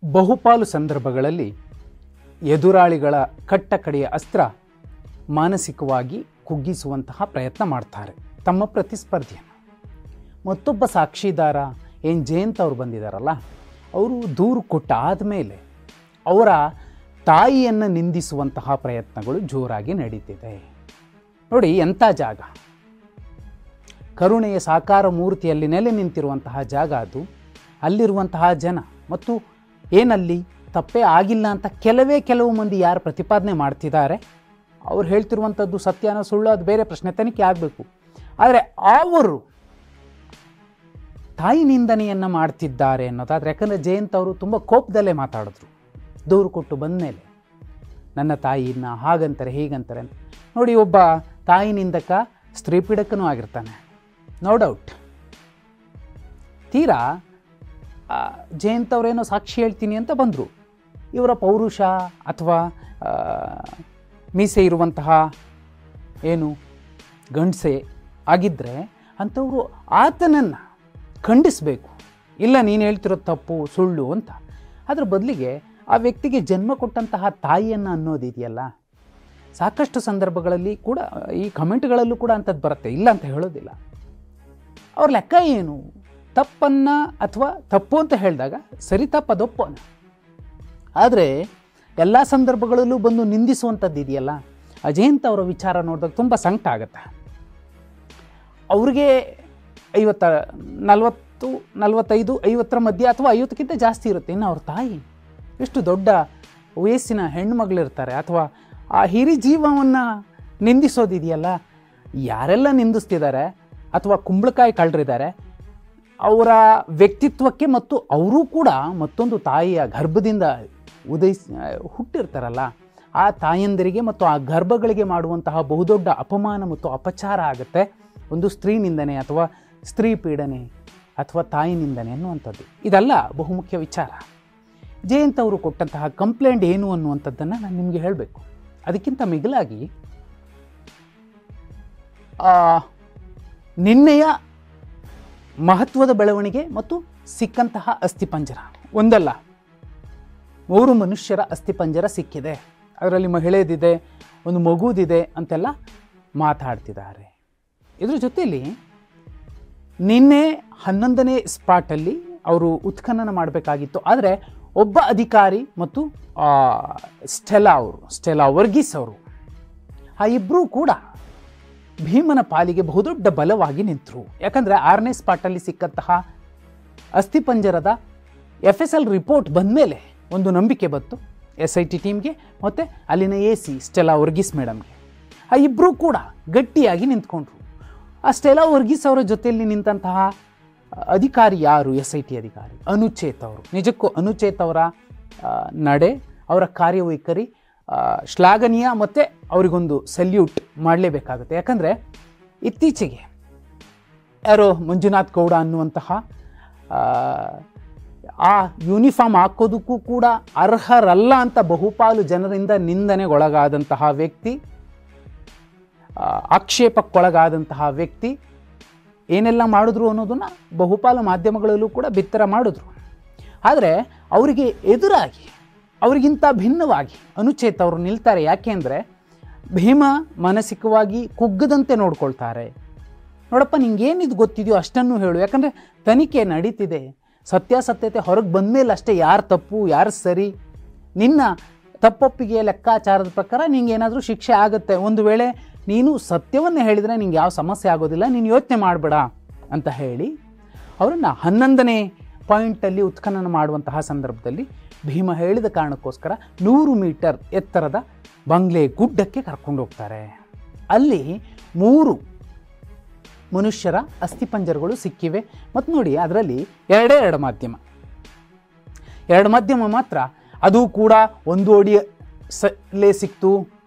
ಬಹುಪಾಲು ಸಂದರ್ಭಗಳಲ್ಲಿ ಎದುರಾಳಿಗಳ ಕಟ್ಟಕಡೆಯ ಅಸ್ತ್ರ ಮಾನಸಿಕವಾಗಿ ಕುಗ್ಗಿಸುವಂತಹ ಪ್ರಯತ್ನ ಮಾಡ್ತಾರೆ ತಮ್ಮ ಪ್ರತಿಸ್ಪರ್ಧಿಯನ್ನು. ಮತ್ತೊಬ್ಬ ಸಾಕ್ಷಿದಾರ ಜಯಂತ್ ಅವರು ಬಂದಿದ್ದಾರಲ್ಲ, ಅವರು ದೂರು ಕೊಟ್ಟಾದ ಮೇಲೆ ಅವರ ತಾಯಿಯನ್ನು ನಿಂದಿಸುವಂತಹ ಪ್ರಯತ್ನಗಳು ಜೋರಾಗಿ ನಡೀತಿದೆ. ನೋಡಿ ಎಂಥ ಜಾಗ, ಕರುಣೆಯ ಸಾಕಾರ ಮೂರ್ತಿಯಲ್ಲಿ ನೆಲೆ ನಿಂತಿರುವಂತಹ ಜಾಗ ಅದು. ಅಲ್ಲಿರುವಂತಹ ಜನ ಮತ್ತು ಏನಲ್ಲಿ ತಪ್ಪೇ ಆಗಿಲ್ಲ ಅಂತ ಕೆಲವು ಮಂದಿ ಯಾರು ಪ್ರತಿಪಾದನೆ ಮಾಡ್ತಿದ್ದಾರೆ, ಅವ್ರು ಹೇಳ್ತಿರುವಂಥದ್ದು ಸತ್ಯನ ಸುಳ್ಳು ಅದು ಬೇರೆ ಪ್ರಶ್ನೆ, ತನಿಖೆ ಆಗಬೇಕು. ಆದರೆ ಅವರು ತಾಯಿ ನಿಂದನೆಯನ್ನು ಮಾಡ್ತಿದ್ದಾರೆ ಅನ್ನೋದಾದರೆ, ಯಾಕಂದರೆ ಜಯಂತ್ ಅವರು ತುಂಬ ಕೋಪದಲ್ಲೇ ಮಾತಾಡಿದ್ರು ದೂರು ಕೊಟ್ಟು ಬಂದ ಮೇಲೆ. ನನ್ನ ತಾಯಿನ ಹಾಗಂತಾರೆ ಹೀಗಂತಾರೆ ಅಂತ. ನೋಡಿ, ಒಬ್ಬ ತಾಯಿ ನಿಂದಕ ಸ್ತ್ರೀ ಪೀಡಕನೂ ಆಗಿರ್ತಾನೆ, ನೋ ಡೌಟ್. ತೀರಾ ಜಯಂತ್ ಅವರೇನೋ ಸಾಕ್ಷಿ ಹೇಳ್ತೀನಿ ಅಂತ ಬಂದರು. ಇವರ ಪೌರುಷ ಅಥವಾ ಮೀಸೆ ಇರುವಂತಹ ಏನು ಗಂಡಸೆ ಆಗಿದ್ದರೆ ಅಂಥವರು ಆತನನ್ನು ಖಂಡಿಸಬೇಕು. ಇಲ್ಲ, ನೀನು ಹೇಳ್ತಿರೋದು ತಪ್ಪು ಸುಳ್ಳು ಅಂತ. ಅದರ ಬದಲಿಗೆ ಆ ವ್ಯಕ್ತಿಗೆ ಜನ್ಮ ಕೊಟ್ಟಂತಹ ತಾಯಿಯನ್ನು ಅನ್ನೋದಿದೆಯಲ್ಲ, ಸಾಕಷ್ಟು ಸಂದರ್ಭಗಳಲ್ಲಿ ಕೂಡ ಈ ಕಮೆಂಟ್ಗಳಲ್ಲೂ ಕೂಡ ಅಂಥದ್ದು ಬರುತ್ತೆ, ಇಲ್ಲ ಅಂತ ಹೇಳೋದಿಲ್ಲ. ಅವ್ರ ಲೆಕ್ಕ ಏನು? ತಪ್ಪನ್ನು ಅಥವಾ ತಪ್ಪು ಅಂತ ಹೇಳಿದಾಗ ಸರಿ ತಪ್ಪು ಅದೊಪ್ಪೋಣ. ಆದರೆ ಎಲ್ಲ ಸಂದರ್ಭಗಳಲ್ಲೂ ಬಂದು ನಿಂದಿಸುವಂಥದ್ದು ಇದೆಯಲ್ಲ, ಜಯಂತ್ ಅವರ ವಿಚಾರ ನೋಡಿದಾಗ ತುಂಬ ಸಂಕಟ ಆಗುತ್ತೆ. ಅವ್ರಿಗೆ 40, 45, 50ರ ಮಧ್ಯೆ ಅಥವಾ 50ಕ್ಕಿಂತ ಜಾಸ್ತಿ ಇರುತ್ತೆ. ಇನ್ನು ಅವ್ರ ತಾಯಿ ಎಷ್ಟು ದೊಡ್ಡ ವಯಸ್ಸಿನ ಹೆಣ್ಣುಮಗಳಿರ್ತಾರೆ. ಅಥವಾ ಆ ಹಿರಿ ಜೀವವನ್ನು ನಿಂದಿಸೋದಿದೆಯಲ್ಲ, ಯಾರೆಲ್ಲ ನಿಂದಿಸ್ತಿದ್ದಾರೆ ಅಥವಾ ಕುಂಬಳಕಾಯಿ ಕಳ್ಳರಿದ್ದಾರೆ ಅವರ ವ್ಯಕ್ತಿತ್ವಕ್ಕೆ ಮತ್ತು ಅವರೂ ಕೂಡ ಮತ್ತೊಂದು ತಾಯಿಯ ಗರ್ಭದಿಂದ ಹುಟ್ಟಿರ್ತಾರಲ್ಲ, ಆ ತಾಯಂದಿರಿಗೆ ಮತ್ತು ಆ ಗರ್ಭಗಳಿಗೆ ಮಾಡುವಂತಹ ಬಹುದೊಡ್ಡ ಅಪಮಾನ ಮತ್ತು ಅಪಚಾರ ಆಗುತ್ತೆ. ಒಂದು ಸ್ತ್ರೀ ನಿಂದನೆ ಅಥವಾ ಸ್ತ್ರೀ ಪೀಡನೆ ಅಥವಾ ತಾಯಿ ನಿಂದನೆ ಅನ್ನುವಂಥದ್ದು. ಇದೆಲ್ಲ ಬಹುಮುಖ್ಯ ವಿಚಾರ. ಜಯಂತ್ ಅವರು ಕೊಟ್ಟಂತಹ ಕಂಪ್ಲೇಂಟ್ ಏನು ಅನ್ನುವಂಥದ್ದನ್ನು ನಾನು ನಿಮಗೆ ಹೇಳಬೇಕು. ಅದಕ್ಕಿಂತ ಮಿಗಿಲಾಗಿ ನಿನ್ನೆಯ ಮಹತ್ವದ ಬೆಳವಣಿಗೆ ಮತ್ತು ಸಿಕ್ಕಂತಹ ಅಸ್ಥಿಪಂಜರ ಒಂದಲ್ಲ 3 ಮನುಷ್ಯರ ಅಸ್ಥಿಪಂಜರ ಸಿಕ್ಕಿದೆ. ಅದರಲ್ಲಿ ಮಹಿಳೆದಿದೆ, ಒಂದು ಮಗುದಿದೆ ಅಂತೆಲ್ಲ ಮಾತಾಡ್ತಿದ್ದಾರೆ. ಇದ್ರ ಜೊತೆಯಲ್ಲಿ ನಿನ್ನೆ 11ನೇ ಸ್ಪಾಟಲ್ಲಿ ಅವರು ಉತ್ಖನನ ಮಾಡಬೇಕಾಗಿತ್ತು. ಆದರೆ ಒಬ್ಬ ಅಧಿಕಾರಿ ಮತ್ತು ಸ್ಟೆಲಾ ವರ್ಗೀಸ್ ಅವರು, ಆ ಇಬ್ಬರೂ ಕೂಡ ಭೀಮನ ಪಾಲಿಗೆ ಬಹುದೊಡ್ಡ ಬಲವಾಗಿ ನಿಂತರು. ಯಾಕಂದರೆ 6ನೇ ಸ್ಪಾಟಲ್ಲಿ ಸಿಕ್ಕಂತಹ ಅಸ್ಥಿಪಂಜರದ FSL ರಿಪೋರ್ಟ್ ಬಂದ ಮೇಲೆ ಒಂದು ನಂಬಿಕೆ ಬಂತು SIT ಟೀಮ್ಗೆ ಮತ್ತು ಅಲ್ಲಿನ AC ಸ್ಟೆಲಾ ವರ್ಗೀಸ್ ಮೇಡಮ್ಗೆ. ಆ ಇಬ್ಬರೂ ಕೂಡ ಗಟ್ಟಿಯಾಗಿ ನಿಂತ್ಕೊಂಡ್ರು. ಆ ಸ್ಟೆಲಾ ವರ್ಗೀಸ್ ಅವರ ಜೊತೆಯಲ್ಲಿ ನಿಂತಹ ಅಧಿಕಾರಿ ಯಾರು? SIT ಅಧಿಕಾರಿ ಅನುಚೇತ್ ಅವರು. ನಿಜಕ್ಕೂ ಅನುಚೇತ್ ಅವರ ನಡೆ, ಅವರ ಕಾರ್ಯವೈಖರಿ ಶ್ಲಾಘನೀಯ ಮತ್ತು ಅವರಿಗೊಂದು ಸಲ್ಯೂಟ್ ಮಾಡಲೇಬೇಕಾಗುತ್ತೆ. ಯಾಕಂದರೆ ಇತ್ತೀಚೆಗೆ ಯಾರೋ ಮಂಜುನಾಥ್ ಗೌಡ ಅನ್ನುವಂತಹ ಆ ಯೂನಿಫಾರ್ಮ್ ಹಾಕೋದಕ್ಕೂ ಕೂಡ ಅರ್ಹರಲ್ಲ ಅಂತ ಬಹುಪಾಲು ಜನರಿಂದ ನಿಂದನೆಗೊಳಗಾದಂತಹ ವ್ಯಕ್ತಿ, ಆಕ್ಷೇಪಕ್ಕೊಳಗಾದಂತಹ ವ್ಯಕ್ತಿ ಏನೆಲ್ಲ ಮಾಡಿದ್ರು ಅನ್ನೋದನ್ನು ಬಹುಪಾಲು ಮಾಧ್ಯಮಗಳಲ್ಲೂ ಕೂಡ ಬಿತ್ತರ ಮಾಡಿದ್ರು. ಆದರೆ ಅವರಿಗೆ ಎದುರಾಗಿ, ಅವರಿಗಿಂತ ಭಿನ್ನವಾಗಿ ಅನುಚೇತ್ ಅವರು ನಿಲ್ತಾರೆ. ಯಾಕೆ ಅಂದರೆ ಭೀಮ ಮಾನಸಿಕವಾಗಿ ಕುಗ್ಗದಂತೆ ನೋಡ್ಕೊಳ್ತಾರೆ. ನೋಡಪ್ಪ, ನಿಂಗೇನಿದು ಗೊತ್ತಿದೆಯೋ ಅಷ್ಟನ್ನು ಹೇಳು, ಯಾಕಂದರೆ ತನಿಖೆ ನಡೀತಿದೆ. ಸತ್ಯಾಸತ್ಯತೆ ಹೊರಗೆ ಬಂದ ಮೇಲೆ ಅಷ್ಟೇ ಯಾರು ತಪ್ಪು ಯಾರು ಸರಿ. ನಿನ್ನ ತಪ್ಪೊಪ್ಪಿಗೆಯ ಲೆಕ್ಕಾಚಾರದ ಪ್ರಕಾರ ನಿಂಗೇನಾದರೂ ಶಿಕ್ಷೆ ಆಗುತ್ತೆ. ಒಂದು ವೇಳೆ ನೀನು ಸತ್ಯವನ್ನು ಹೇಳಿದರೆ ನಿಂಗೆ ಯಾವ ಸಮಸ್ಯೆ ಆಗೋದಿಲ್ಲ, ನೀನು ಯೋಚನೆ ಮಾಡಬೇಡ ಅಂತ ಹೇಳಿ ಅವರನ್ನು 11ನೇ ಪಾಯಿಂಟಲ್ಲಿ ಉತ್ಖನನ ಮಾಡುವಂತಹ ಸಂದರ್ಭದಲ್ಲಿ ಭೀಮ ಹೇಳಿದ ಕಾರಣಕ್ಕೋಸ್ಕರ 100 ಮೀಟರ್ ಎತ್ತರದ ಬಂಗ್ಲೆ ಗುಡ್ಡಕ್ಕೆ ಕರ್ಕೊಂಡು ಹೋಗ್ತಾರೆ. ಅಲ್ಲಿ 3 ಮನುಷ್ಯರ ಅಸ್ಥಿಪಂಜರಗಳು ಸಿಕ್ಕಿವೆ. ಮತ್ತು ನೋಡಿ, ಅದರಲ್ಲಿ ಎರಡು ಮಾಧ್ಯಮ ಮಾತ್ರ, ಅದು ಕೂಡ ಒಂದು ಅಡಿಯಲ್ಲೇ ಸಿಕ್ತು,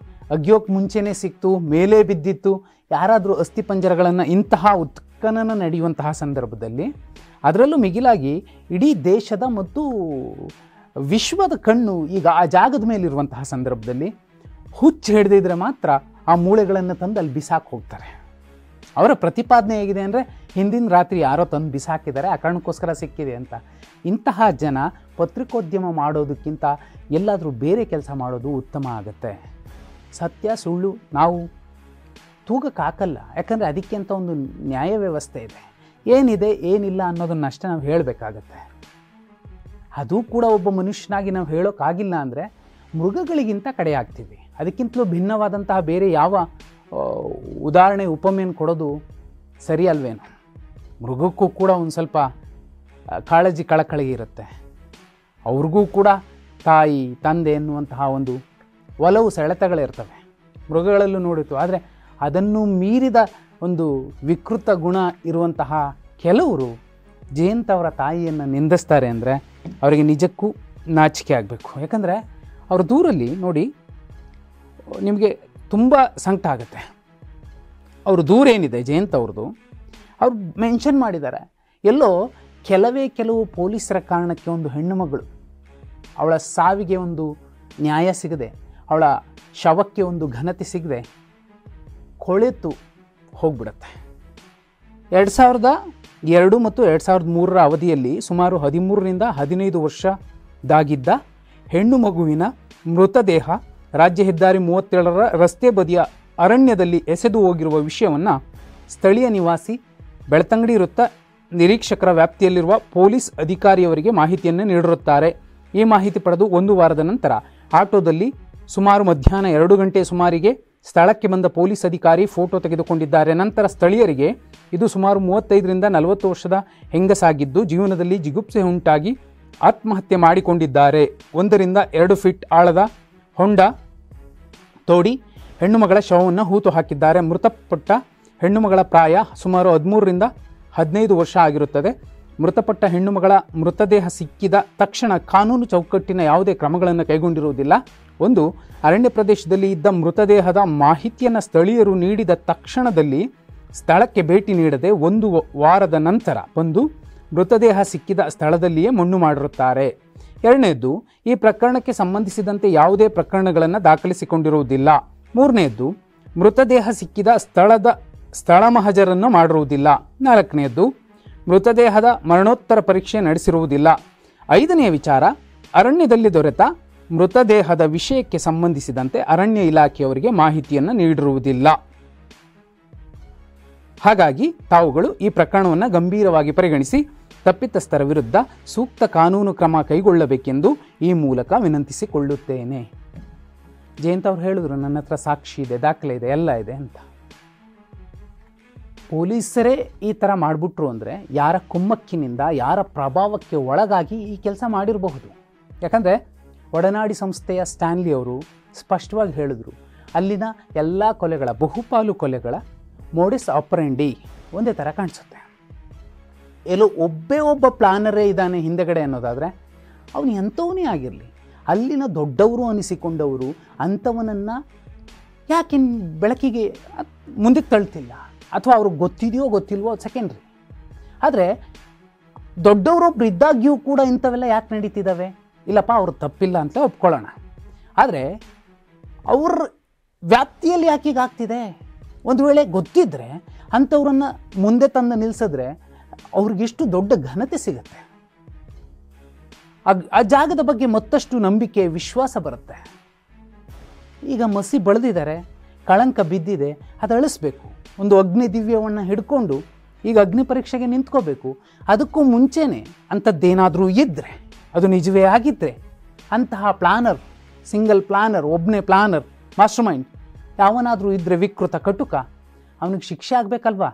ಅಗ್ಯೋಕ್ಕೆ ಮುಂಚೆನೇ ಸಿಕ್ತು, ಮೇಲೆ ಬಿದ್ದಿತ್ತು. ಯಾರಾದರೂ ಅಸ್ಥಿಪಂಜರಗಳನ್ನು ಇಂತಹ ಉತ್ಖನನ ನಡೆಯುವಂತಹ ಸಂದರ್ಭದಲ್ಲಿ, ಅದರಲ್ಲೂ ಮಿಗಿಲಾಗಿ ಇಡೀ ದೇಶದ ಮತ್ತು ವಿಶ್ವದ ಕಣ್ಣು ಈಗ ಆ ಜಾಗದ ಮೇಲಿರುವಂತಹ ಸಂದರ್ಭದಲ್ಲಿ ಹುಚ್ಚು ಹಿಡಿದಿದ್ರೆ ಮಾತ್ರ ಆ ಮೂಳೆಗಳನ್ನು ತಂದು ಅಲ್ಲಿ ಬಿಸಾಕಿ ಹೋಗ್ತಾರೆ. ಅವರ ಪ್ರತಿಪಾದನೆ ಹೇಗಿದೆ ಅಂದರೆ, ಹಿಂದಿನ ರಾತ್ರಿ ಯಾರೋ ತಂದು ಬಿಸಾಕಿದ್ದಾರೆ, ಆ ಕಾರಣಕ್ಕೋಸ್ಕರ ಸಿಕ್ಕಿದೆ ಅಂತ. ಇಂತಹ ಜನ ಪತ್ರಿಕೋದ್ಯಮ ಮಾಡೋದಕ್ಕಿಂತ ಎಲ್ಲಾದರೂ ಬೇರೆ ಕೆಲಸ ಮಾಡೋದು ಉತ್ತಮ ಆಗುತ್ತೆ. ಸತ್ಯ ಸುಳ್ಳು ನಾವು ತೂಗಕ್ಕೆ ಹಾಕಲ್ಲ, ಯಾಕಂದರೆ ಅದಕ್ಕೆ ಅಂತ ಒಂದು ನ್ಯಾಯ ವ್ಯವಸ್ಥೆ ಇದೆ. ಏನಿದೆ ಏನಿಲ್ಲ ಅನ್ನೋದನ್ನಷ್ಟೇ ನಾವು ಹೇಳಬೇಕಾಗತ್ತೆ. ಅದು ಕೂಡ ಒಬ್ಬ ಮನುಷ್ಯನಾಗಿ ನಾವು ಹೇಳೋಕ್ಕಾಗಿಲ್ಲ ಅಂದರೆ ಮೃಗಗಳಿಗಿಂತ ಕಡೆ ಆಗ್ತೀವಿ. ಅದಕ್ಕಿಂತಲೂ ಭಿನ್ನವಾದಂತಹ ಬೇರೆ ಯಾವ ಉದಾಹರಣೆ ಉಪಮೆಯನ್ನು ಕೊಡೋದು ಸರಿ ಅಲ್ವೇನು? ಮೃಗಕ್ಕೂ ಕೂಡ ಒಂದು ಸ್ವಲ್ಪ ಕಾಳಜಿ ಕಳಕಳಿ ಇರುತ್ತೆ. ಅವ್ರಿಗೂ ಕೂಡ ತಾಯಿ ತಂದೆ ಎನ್ನುವಂತಹ ಒಂದು ಒಲವು ಸೆಳೆತಗಳಿರ್ತವೆ, ಮೃಗಗಳಲ್ಲೂ ನೋಡಿತ್ತು. ಆದರೆ ಅದನ್ನು ಮೀರಿದ ಒಂದು ವಿಕೃತ ಗುಣ ಇರುವಂತಹ ಕೆಲವರು ಜಯಂತ್ ಅವರ ತಾಯಿಯನ್ನು ನಿಂದಿಸ್ತಾರೆ ಅಂದರೆ ಅವರಿಗೆ ನಿಜಕ್ಕೂ ನಾಚಿಕೆ ಆಗಬೇಕು. ಯಾಕಂದರೆ ಅವ್ರ ದೂರಲ್ಲಿ ನೋಡಿ ನಿಮಗೆ ತುಂಬ ಸಂಕಟ ಆಗುತ್ತೆ. ಅವ್ರ ದೂರ ಏನಿದೆ ಜಯಂತ್ ಅವ್ರದ್ದು, ಅವ್ರು ಮೆನ್ಷನ್ ಮಾಡಿದ್ದಾರೆ, ಎಲ್ಲೋ ಕೆಲವು ಪೊಲೀಸರ ಕಾರಣಕ್ಕೆ ಒಂದು ಹೆಣ್ಣು ಮಗಳು ಅವಳ ಸಾವಿಗೆ ಒಂದು ನ್ಯಾಯ ಸಿಗದೆ, ಅವಳ ಶವಕ್ಕೆ ಒಂದು ಘನತೆ ಸಿಗದೆ ಕೊಳೆತು ಹೋಗ್ಬಿಡುತ್ತೆ. 2002 ಮತ್ತು 2003 ಅವಧಿಯಲ್ಲಿ ಸುಮಾರು 13ರಿಂದ 15 ವರ್ಷದಾಗಿದ್ದ ಹೆಣ್ಣು ಮಗುವಿನ ಮೃತದೇಹ ರಾಜ್ಯ ಹೆದ್ದಾರಿ 37ರ ರಸ್ತೆ ಬದಿಯ ಅರಣ್ಯದಲ್ಲಿ ಎಸೆದು ಹೋಗಿರುವ ವಿಷಯವನ್ನು ಸ್ಥಳೀಯ ನಿವಾಸಿ ಬೆಳ್ತಂಗಡಿ ವೃತ್ತ ನಿರೀಕ್ಷಕರ ವ್ಯಾಪ್ತಿಯಲ್ಲಿರುವ ಪೊಲೀಸ್ ಅಧಿಕಾರಿಯವರಿಗೆ ಮಾಹಿತಿಯನ್ನು ನೀಡಿರುತ್ತಾರೆ. ಈ ಮಾಹಿತಿ ಪಡೆದು 1 ವಾರದ ನಂತರ ಆಟೋದಲ್ಲಿ ಸುಮಾರು ಮಧ್ಯಾಹ್ನ 2 ಗಂಟೆ ಸುಮಾರಿಗೆ ಸ್ಥಳಕ್ಕೆ ಬಂದ ಪೊಲೀಸ್ ಅಧಿಕಾರಿ ಫೋಟೋ ತೆಗೆದುಕೊಂಡಿದ್ದಾರೆ. ನಂತರ ಸ್ಥಳೀಯರಿಗೆ ಇದು ಸುಮಾರು 35ರಿಂದ 40 ವರ್ಷದ ಹೆಂಗಸಾಗಿದ್ದು ಜೀವನದಲ್ಲಿ ಜಿಗುಪ್ಸೆ ಉಂಟಾಗಿ ಆತ್ಮಹತ್ಯೆ ಮಾಡಿಕೊಂಡಿದ್ದಾರೆ. 1 ರಿಂದ 2 ಫೀಟ್ ಆಳದ ಹೊಂಡ ತೋಡಿ ಹೆಣ್ಣುಮಗಳ ಶವವನ್ನು ಹೂತು ಹಾಕಿದ್ದಾರೆ. ಮೃತಪಟ್ಟ ಹೆಣ್ಣುಮಗಳ ಪ್ರಾಯ ಸುಮಾರು 13 ರಿಂದ 15 ವರ್ಷ ಆಗಿರುತ್ತದೆ. ಮೃತಪಟ್ಟ ಹೆಣ್ಣುಮಗಳ ಮೃತದೇಹ ಸಿಕ್ಕಿದ ತಕ್ಷಣ ಕಾನೂನು ಚೌಕಟ್ಟಿನ ಯಾವುದೇ ಕ್ರಮಗಳನ್ನು ಕೈಗೊಂಡಿರುವುದಿಲ್ಲ. ಒಂದು, ಅರಣ್ಯ ಪ್ರದೇಶದಲ್ಲಿ ಇದ್ದ ಮೃತದೇಹದ ಮಾಹಿತಿಯನ್ನು ಸ್ಥಳೀಯರು ನೀಡಿದ ತಕ್ಷಣದಲ್ಲಿ ಸ್ಥಳಕ್ಕೆ ಭೇಟಿ ನೀಡದೆ 1 ವಾರದ ನಂತರ ಬಂದು ಮೃತದೇಹ ಸಿಕ್ಕಿದ ಸ್ಥಳದಲ್ಲಿಯೇ ಮಣ್ಣು ಮಾಡಿರುತ್ತಾರೆ. 2ನೇದ್ದು, ಈ ಪ್ರಕರಣಕ್ಕೆ ಸಂಬಂಧಿಸಿದಂತೆ ಯಾವುದೇ ಪ್ರಕರಣಗಳನ್ನು ದಾಖಲಿಸಿಕೊಂಡಿರುವುದಿಲ್ಲ. 3ನೇದ್ದು, ಮೃತದೇಹ ಸಿಕ್ಕಿದ ಸ್ಥಳ ಮಹಜರನ್ನು ಮಾಡಿರುವುದಿಲ್ಲ. 4ನೇದ್ದು, ಮೃತದೇಹದ ಮರಣೋತ್ತರ ಪರೀಕ್ಷೆ ನಡೆಸಿರುವುದಿಲ್ಲ. 5ನೇ ವಿಚಾರ, ಅರಣ್ಯದಲ್ಲಿ ದೊರೆತ ಮೃತದೇಹದ ವಿಷಯಕ್ಕೆ ಸಂಬಂಧಿಸಿದಂತೆ ಅರಣ್ಯ ಇಲಾಖೆಯವರಿಗೆ ಮಾಹಿತಿಯನ್ನು ನೀಡಿರುವುದಿಲ್ಲ. ಹಾಗಾಗಿ ತಾವುಗಳು ಈ ಪ್ರಕರಣವನ್ನು ಗಂಭೀರವಾಗಿ ಪರಿಗಣಿಸಿ ತಪ್ಪಿತಸ್ಥರ ವಿರುದ್ಧ ಸೂಕ್ತ ಕಾನೂನು ಕ್ರಮ ಕೈಗೊಳ್ಳಬೇಕೆಂದು ಈ ಮೂಲಕ ವಿನಂತಿಸಿಕೊಳ್ಳುತ್ತೇನೆ. ಜಯಂತ್ ಅವರು ಹೇಳಿದ್ರು, ನನ್ನ ಹತ್ರ ಸಾಕ್ಷಿ ಇದೆ, ದಾಖಲೆ ಇದೆ, ಎಲ್ಲ ಇದೆ ಅಂತ. ಪೊಲೀಸರೇ ಈ ಥರ ಮಾಡಿಬಿಟ್ರು ಅಂದರೆ ಯಾರ ಕುಮ್ಮಕ್ಕಿನಿಂದ, ಯಾರ ಪ್ರಭಾವಕ್ಕೆ ಒಳಗಾಗಿ ಈ ಕೆಲಸ ಮಾಡಿರಬಹುದು. ಯಾಕಂದರೆ ಒಡನಾಡಿ ಸಂಸ್ಥೆಯ ಸ್ಟ್ಯಾನ್ಲಿ ಅವರು ಸ್ಪಷ್ಟವಾಗಿ ಹೇಳಿದ್ರು, ಅಲ್ಲಿನ ಎಲ್ಲ ಕೊಲೆಗಳ, ಬಹುಪಾಲು ಕೊಲೆಗಳ ಮೋಡಿಸ್ ಆಪರೆಂಡಿ ಒಂದೇ ಥರ ಕಾಣಿಸುತ್ತೆ. ಎಲ್ಲೋ ಒಬ್ಬ ಪ್ಲಾನರೇ ಇದ್ದಾನೆ ಹಿಂದೆಗಡೆ ಅನ್ನೋದಾದರೆ ಅವನು ಎಂಥವನೇ ಆಗಿರಲಿ, ಅಲ್ಲಿನ ದೊಡ್ಡವರು ಅನಿಸಿಕೊಂಡವರು ಅಂಥವನನ್ನು ಯಾಕೆ ಬೆಳಕಿಗೆ ಮುಂದಕ್ಕೆ ತಳ್ತಿಲ್ಲ, ಅಥವಾ ಅವ್ರಿಗೆ ಗೊತ್ತಿದೆಯೋ ಗೊತ್ತಿಲ್ವೋ ಸೆಕೆಂಡ್ರಿ. ಆದರೆ ದೊಡ್ಡವರೊಬ್ರು ಇದ್ದಾಗ್ಯೂ ಕೂಡ ಇಂಥವೆಲ್ಲ ಯಾಕೆ ನಡೀತಿದ್ದಾವೆ? ಇಲ್ಲಪ್ಪ ಅವ್ರು ತಪ್ಪಿಲ್ಲ ಅಂತ ಒಪ್ಕೊಳ್ಳೋಣ, ಆದರೆ ಅವ್ರ ವ್ಯಾಪ್ತಿಯಲ್ಲಿ ಯಾಕೆ ಹೀಗಾಗ್ತಿದೆ? ಒಂದು ವೇಳೆ ಗೊತ್ತಿದ್ದರೆ ಅಂಥವ್ರನ್ನು ಮುಂದೆ ತಂದು ನಿಲ್ಲಿಸಿದ್ರೆ ಅವ್ರಿಗೆಷ್ಟು ದೊಡ್ಡ ಘನತೆ ಸಿಗುತ್ತೆ. ಆ ಜಾಗದ ಬಗ್ಗೆ ಮತ್ತಷ್ಟು ನಂಬಿಕೆ, ವಿಶ್ವಾಸ ಬರುತ್ತೆ. ಈಗ ಮಸಿ ಬೆಳೆದಿದ್ದಾರೆ, ಕಳಂಕ ಬಿದ್ದಿದೆ, ಅದು ಅಳಿಸ್ಬೇಕು. ಒಂದು ಅಗ್ನಿ ದಿವ್ಯವನ್ನು ಹಿಡ್ಕೊಂಡು ಈಗ ಅಗ್ನಿ ಪರೀಕ್ಷೆಗೆ ನಿಂತ್ಕೋಬೇಕು. ಅದಕ್ಕೂ ಮುಂಚೆನೇ ಅಂಥದ್ದೇನಾದರೂ ಇದ್ದರೆ, ಅದು ನಿಜವೇ ಆಗಿದ್ದರೆ, ಅಂತಹ ಪ್ಲಾನರ್, ಸಿಂಗಲ್ ಪ್ಲಾನರ್, ಒಬ್ಬನೇ ಪ್ಲಾನರ್, ಮಾಸ್ಟರ್ ಮೈಂಡ್ ಯಾವನಾದರೂ ಇದ್ದರೆ ವಿಕೃತ ಕಟುಕ, ಅವನಿಗೆ ಶಿಕ್ಷೆ ಆಗಬೇಕಲ್ವಾ?